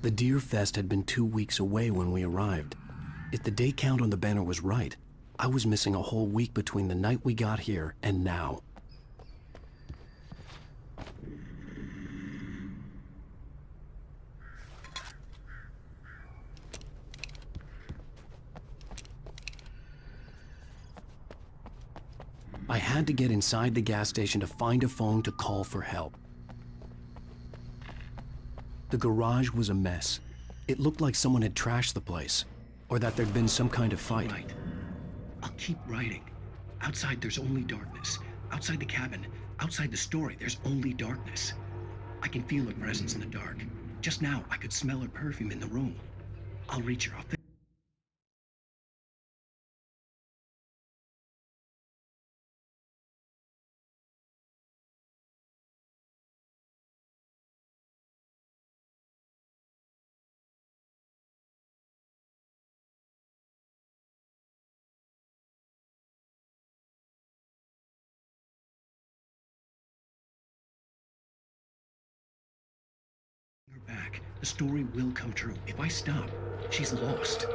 The Deer Fest had been 2 weeks away when we arrived. If the day count on the banner was right, I was missing a whole week between the night we got here and now. I had to get inside the gas station to find a phone to call for help. The garage was a mess. It looked like someone had trashed the place, or that there'd been some kind of fight. Right. I'll keep writing. Outside, there's only darkness. Outside the cabin, outside the story, there's only darkness. I can feel her presence in the dark. Just now, I could smell her perfume in the room. I'll reach her. Her back. The story will come true. If I stop, she's lost.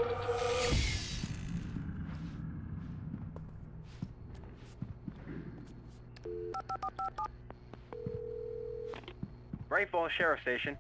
Bright Falls Sheriff Station.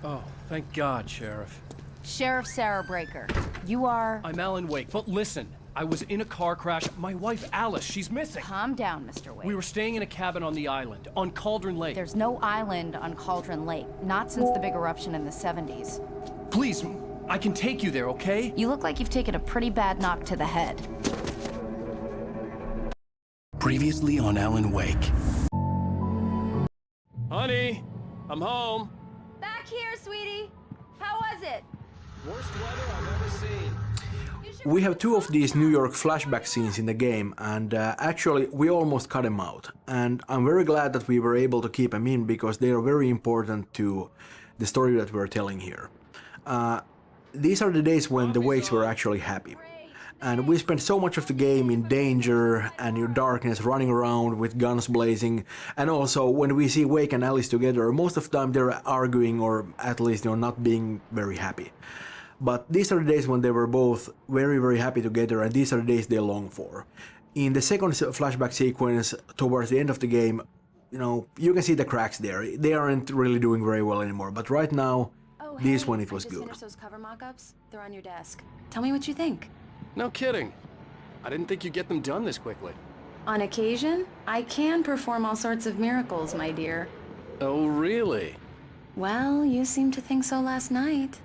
Oh, thank God, Sheriff. Sheriff Sarah Breaker. You are... I'm Alan Wake, but listen, I was in a car crash. My wife, Alice, she's missing. Calm down, Mr. Wake. We were staying in a cabin on the island, on Cauldron Lake. There's no island on Cauldron Lake, not since the big eruption in the 70s. Please, I can take you there, okay? You look like you've taken a pretty bad knock to the head. Previously on Alan Wake. Honey, I'm home. Back here, sweetie. How was it? Worst weather I've ever seen. We have two of these New York flashback scenes in the game, and actually we almost cut them out. And I'm very glad that we were able to keep them in because they are very important to the story that we're telling here. These are the days when the Wakes were actually happy. And we spent so much of the game in danger and in darkness, running around with guns blazing. And also, when we see Wake and Alice together, most of the time they're arguing or at least, not being very happy. But these are the days when they were both very, very happy together, and these are the days they long for. In the second flashback sequence, towards the end of the game, you can see the cracks there. They aren't really doing very well anymore, but right now, this one, it was good. I just finished those cover mock-ups. They're on your desk. Tell me what you think. No kidding. I didn't think you'd get them done this quickly. On occasion, I can perform all sorts of miracles, my dear. Oh, really? Well, you seemed to think so last night.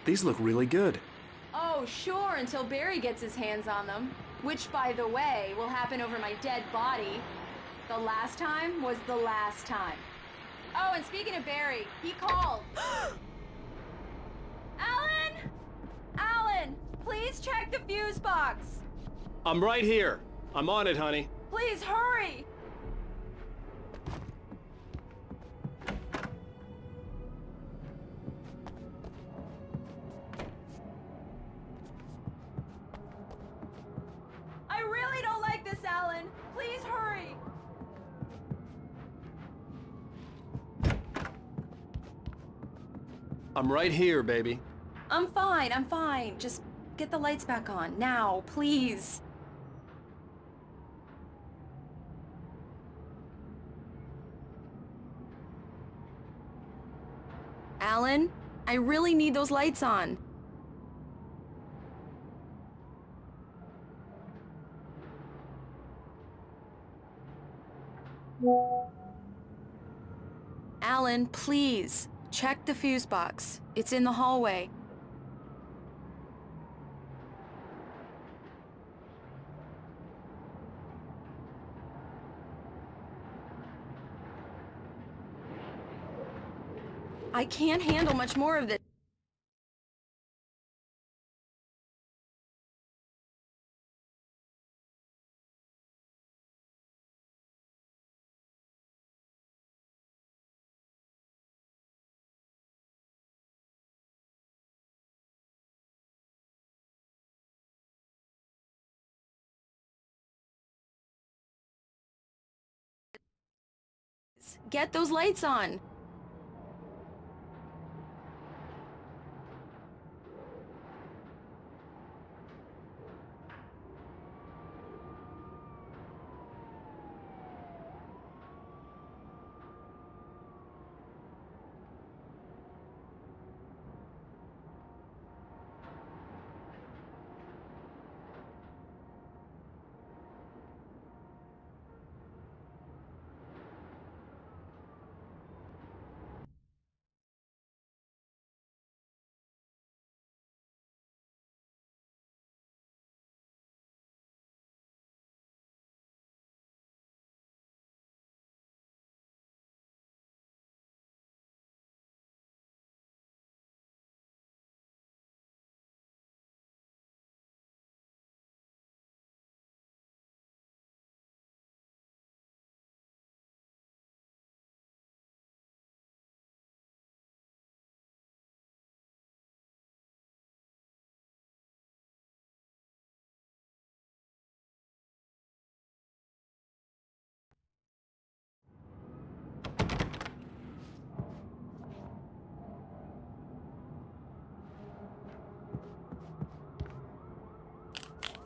These look really good. Oh, sure, until Barry gets his hands on them. Which, by the way, will happen over my dead body. The last time was the last time. Oh, and speaking of Barry, he called. Alan! Alan, please check the fuse box. I'm right here. I'm on it, honey. Please hurry! I really don't like this, Alan. Please hurry. I'm right here, baby. I'm fine, I'm fine. Just get the lights back on. Now, please. Alan, I really need those lights on. Alan, please, check the fuse box. It's in the hallway. I can't handle much more of this. Get those lights on.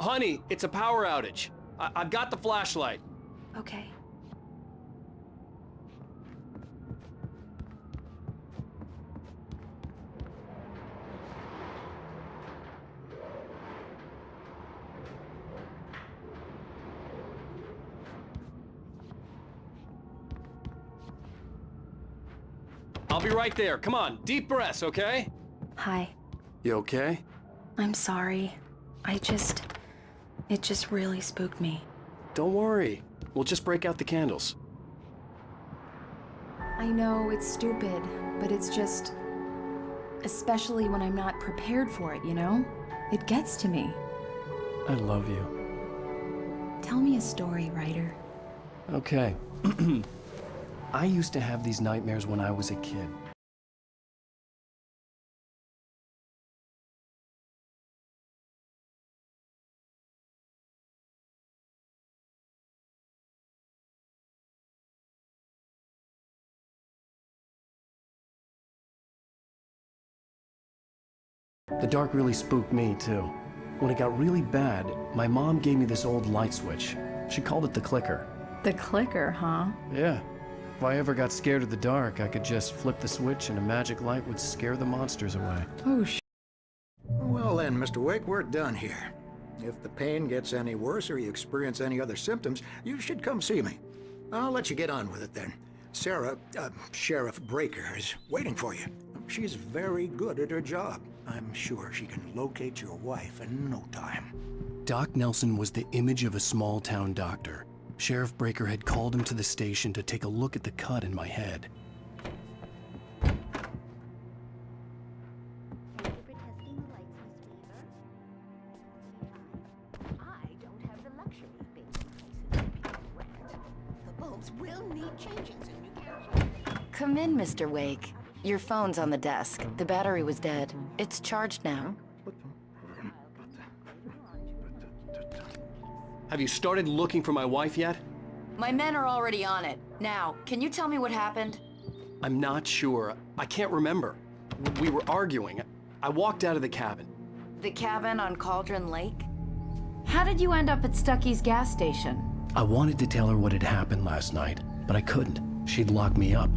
Honey, it's a power outage. I've got the flashlight. Okay. I'll be right there. Come on, deep breaths, okay? Hi. You okay? I'm sorry. It just really spooked me. Don't worry. We'll just break out the candles. I know it's stupid, but it's just... especially when I'm not prepared for it, you know? It gets to me. I love you. Tell me a story, writer. Okay. I used to have these nightmares when I was a kid. The dark really spooked me, too. When it got really bad, my mom gave me this old light switch. She called it the clicker. The clicker, huh? Yeah. If I ever got scared of the dark, I could just flip the switch and a magic light would scare the monsters away. Oh, Well then, Mr. Wake, we're done here. If the pain gets any worse or you experience any other symptoms, you should come see me. I'll let you get on with it then. Sarah, Sheriff Breaker, is waiting for you. She's very good at her job. I'm sure she can locate your wife in no time. Doc Nelson was the image of a small-town doctor. Sheriff Breaker had called him to the station to take a look at the cut in my head. Come in, Mr. Wake. Your phone's on the desk. The battery was dead. It's charged now. Have you started looking for my wife yet? My men are already on it. Now, can you tell me what happened? I'm not sure. I can't remember. We were arguing. I walked out of the cabin. The cabin on Cauldron Lake? How did you end up at Stucky's gas station? I wanted to tell her what had happened last night, but I couldn't. She'd lock me up.